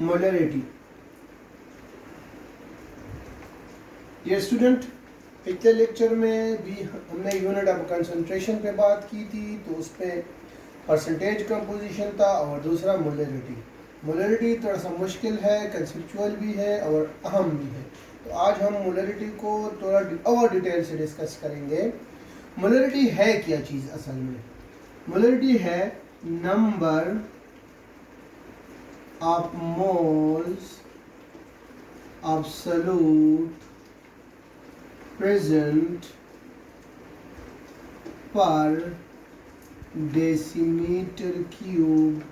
Molarity. Dear student, पिछले lecture में भी हमने यूनिट ऑफ कंसंट्रेशन पे बात की थी, तो उसमें परसेंटेज कंपोजिशन था और दूसरा मोलरिटी। मोलरिटी थोड़ा सा मुश्किल है, कंसेप्चुअल भी है और अहम भी है। तो आज हम मोलरिटी को थोड़ा और डिटेल से डिस्कस करेंगे। मोलरिटी है क्या चीज़ असल में? मोलरिटी है number of moles absolute present per decimeter cube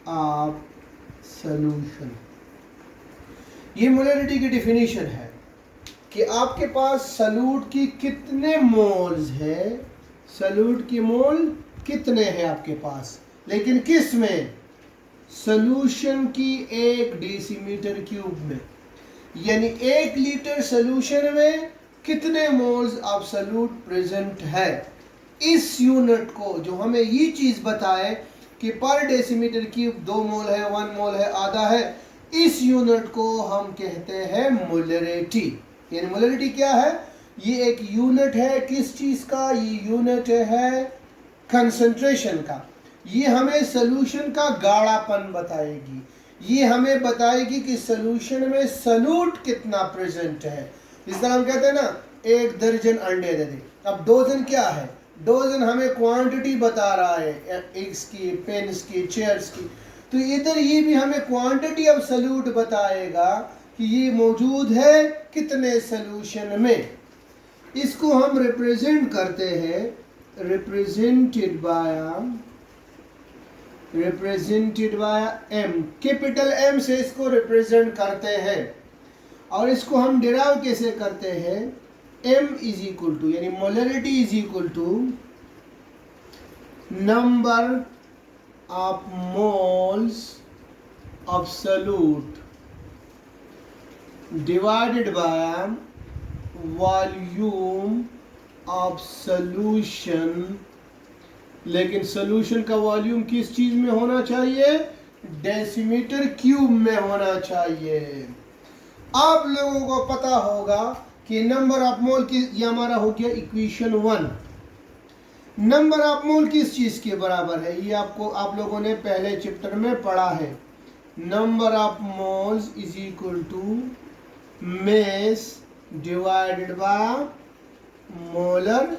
of solution। ये मोलरिटी की डिफिनीशन है कि आपके पास सल्यूट की कितने मोल्स है, सल्यूट की मोल कितने हैं आपके पास, लेकिन किस में? सॉल्यूशन की 1 डेसीमीटर क्यूब में। यानी 1 लीटर सॉल्यूशन में कितने मोल्स एब्सोल्यूट प्रेजेंट है। इस यूनिट को जो हमें ये चीज बताए कि पर डेसीमीटर क्यूब 2 मोल है, 1 मोल है, आधा है, इस यूनिट को हम कहते हैं मोलरिटी। यानी मोलरिटी क्या है? ये एक यूनिट है किस चीज का? ये यूनिट है कंसंट्रेशन का। ये हमें सॉल्यूशन का गाढ़ापन बताएगी, ये हमें बताएगी कि सॉल्यूशन में सॉल्यूट कितना प्रेजेंट है। जिस तरह हम कहते हैं ना 1 दर्जन अंडे दे दे। अब डोजन क्या है? डोजन हमें क्वांटिटी बता रहा है, एग्स की, पेन्स की, चेयर्स की। तो इधर ये भी हमें क्वांटिटी ऑफ सॉल्यूट बताएगा कि ये मौजूद है कितने सॉल्यूशन में। इसको हम रिप्रेजेंट करते हैं, represented by m, capital M से इसको रिप्रेजेंट करते हैं। और इसको हम डिराइव कैसे करते हैं? m इज इक्वल टू, यानी molarity is equal to number of moles of solute divided by volume of solution. लेकिन सॉल्यूशन का वॉल्यूम किस चीज में होना चाहिए? डेसीमीटर क्यूब में होना चाहिए। आप लोगों को पता होगा कि नंबर ऑफ मोल की, ये हमारा हो गया इक्वेशन 1। नंबर ऑफ मोल किस चीज के बराबर है? ये आपको आप लोगों ने पहले चैप्टर में पढ़ा है। Number of moles is equal to mass divided by molar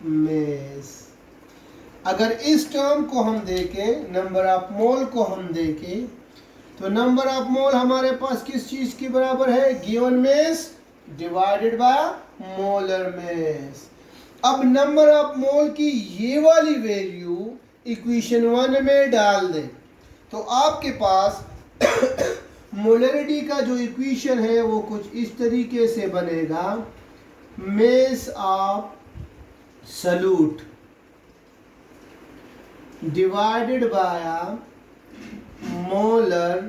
mass. अगर इस टर्म को हम देखें, नंबर ऑफ मोल को हम देखें, तो नंबर ऑफ मोल हमारे पास किस चीज के बराबर है? Given mess divided by molar mess. अब नंबर ऑफ मोल की ये वाली वैल्यू इक्वेशन 1 में डाल दें तो आपके पास मोलरिटी का जो इक्वेशन है वो कुछ इस तरीके से बनेगा। Mess of solute divided by molar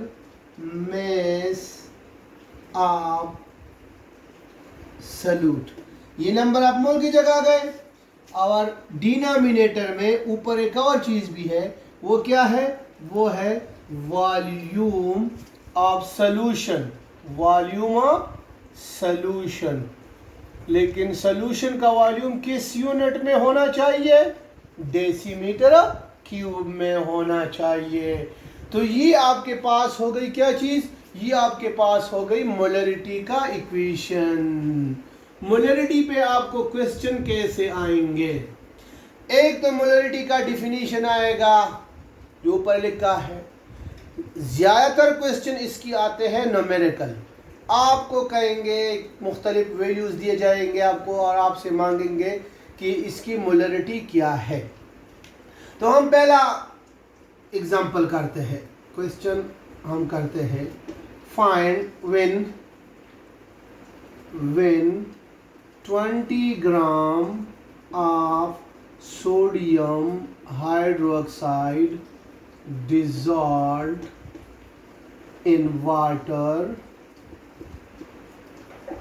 mess of solute. ये नंबर ऑफ मोल की जगह गए और डिनोमिनेटर में ऊपर एक और चीज भी है, वो क्या है? वो है volume of solution, volume of solution. लेकिन सॉल्यूशन का वॉल्यूम किस यूनिट में होना चाहिए? डेसीमीटर क्यूब में होना चाहिए। तो ये आपके पास हो गई क्या चीज? ये आपके पास हो गई मोलरिटी का इक्वेशन। मोलरिटी पे आपको क्वेश्चन कैसे आएंगे? एक तो मोलरिटी का डिफिनीशन आएगा जो ऊपर लिखा है। ज्यादातर क्वेश्चन इसकी आते हैं न्यूमेरिकल। आपको कहेंगे मुख्तलिफ वैल्यूज दिए जाएंगे आपको और आपसे मांगेंगे कि इसकी मोलरिटी क्या है। तो हम पहला एग्जाम्पल करते हैं, क्वेश्चन हम करते हैं। Find when 20 gram of sodium hydroxide dissolved in water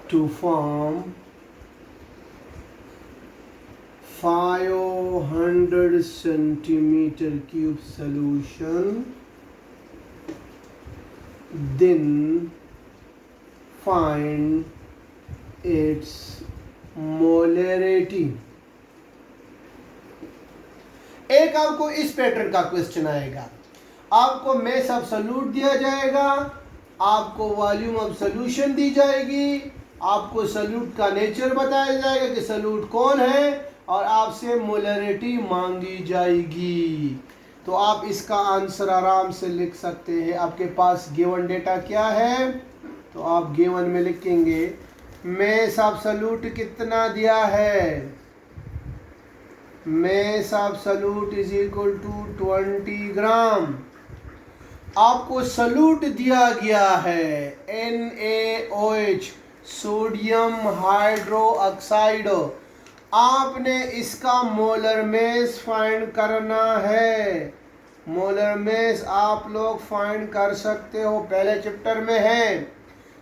to form 500 centimeter cube solution then find its molarity। एक आपको इस पैटर्न का क्वेश्चन आएगा, आपको मेस ऑफ सॉल्यूट दिया जाएगा, आपको वॉल्यूम ऑफ सॉल्यूशन दी जाएगी, आपको सॉल्यूट का नेचर बताया जाएगा कि सॉल्यूट कौन है, और आपसे मोलरिटी मांगी जाएगी। तो आप इसका आंसर आराम से लिख सकते हैं। आपके पास गिवन डेटा क्या है, तो आप गिवन में लिखेंगे मेस ऑफ सॉल्यूट कितना दिया है, mass of solute is equal to 20 gram. आपको सॉल्यूट दिया गया है NaOH, सोडियम हाइड्रोक्साइड। आपने इसका मोलर मेस फाइंड करना है। मोलर मेस आप लोग फाइंड कर सकते हो, पहले चैप्टर में है।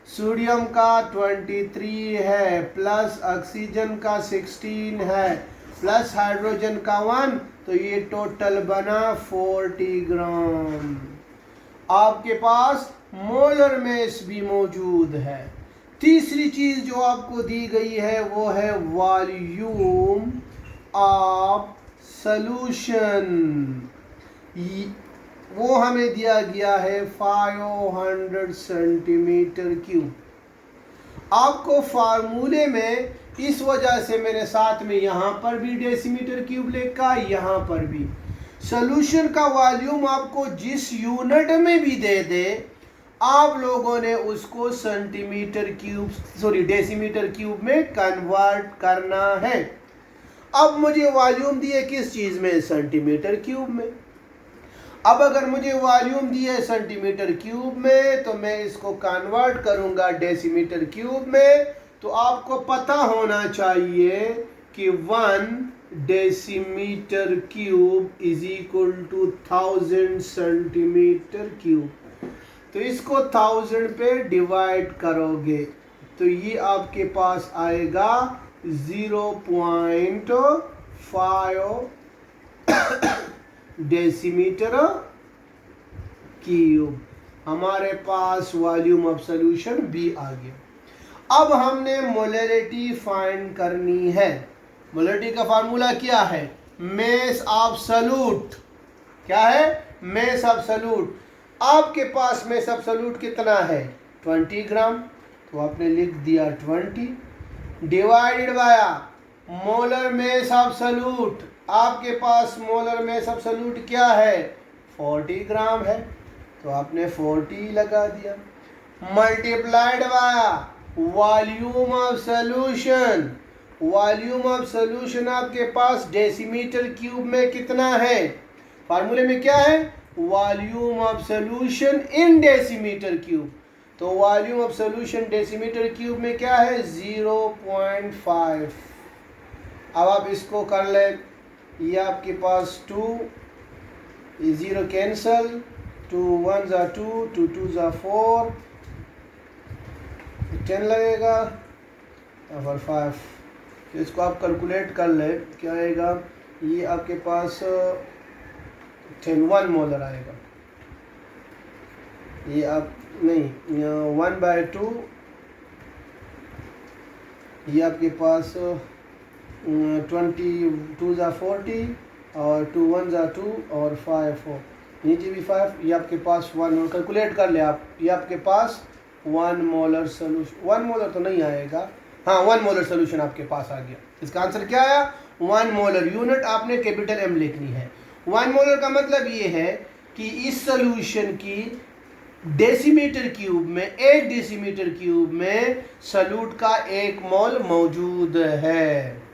सोडियम का 23 है, प्लस ऑक्सीजन का 16 है, प्लस हाइड्रोजन का 1, तो ये टोटल बना 40 ग्राम। आपके पास मोलर मेस भी मौजूद है। तीसरी चीज जो आपको दी गई है वो है वॉल्यूम ऑफ सॉल्यूशन। वो हमें दिया गया है 500 सेंटीमीटर क्यूब। आपको फार्मूले में, इस वजह से मैंने साथ में यहाँ पर भी डेसीमीटर क्यूब लिखा, यहाँ पर भी। सॉल्यूशन का वॉल्यूम आपको जिस यूनिट में भी दे दे, आप लोगों ने उसको सेंटीमीटर क्यूब डेसीमीटर क्यूब में कन्वर्ट करना है। अब मुझे वॉल्यूम दिए किस चीज में, सेंटीमीटर क्यूब में। अब अगर मुझे वॉल्यूम दिए सेंटीमीटर क्यूब में, तो मैं इसको कन्वर्ट करूंगा डेसीमीटर क्यूब में। तो आपको पता होना चाहिए कि 1 decimetre cube is equal to 1000 centimetre cube. तो इसको 1000 पे डिवाइड करोगे तो ये आपके पास आएगा 0.5 डेसीमीटर क्यूब। हमारे पास वॉल्यूम ऑफ सॉल्यूशन भी आ गया। अब हमने मोलरिटी फाइंड करनी है। मोलरिटी का फार्मूला क्या है, मेस ऑफ सॉल्यूट। क्या है, मेस ऑफ सॉल्यूट। आपके पास मेस ऑफ सॉल्यूट कितना है, 20 ग्राम, तो आपने लिख दिया 20 divided by molar mess of solute. आपके पास मोलर मेस ऑफ सॉल्यूट क्या है, 40 ग्राम है, तो आपने 40 लगा दिया। Multiplied by volume of solution. Volume of solution आपके पास डेसीमीटर क्यूब में कितना है, फार्मूले में क्या है, volume of solution in decimeter cube. तो volume of solution decimeter cube में क्या है, 0.5। अब आप इसको कर ले, ये आपके पास 2 0 कैंसल, 2 1 ज़ा 2, 2 2 ज़ा 4, 10 लगेगा और 5। तो इसको आप कैलकुलेट कर ले, क्या आएगा, ये आपके पास 1 मोलर आएगा। ये आप नहीं, 1/2, ये आपके पास 22 ज़ा 40 और 2 1 ज़ा 2 और 5 4, नीचे भी 5, ये आपके पास 1। कैलकुलेट कर ले आप, ये आपके पास 1 मोलर सोल्यूशन, 1 मोलर तो नहीं आएगा, हाँ 1 मोलर सोल्यूशन आपके पास आ गया। इसका आंसर क्या आया, 1 मोलर। यूनिट आपने कैपिटल M लिखनी है। 1 मोलर का मतलब ये है कि इस सोल्यूशन की डेसीमीटर क्यूब में, 1 डेसीमीटर क्यूब में सॉल्यूट का 1 मोल मौजूद है।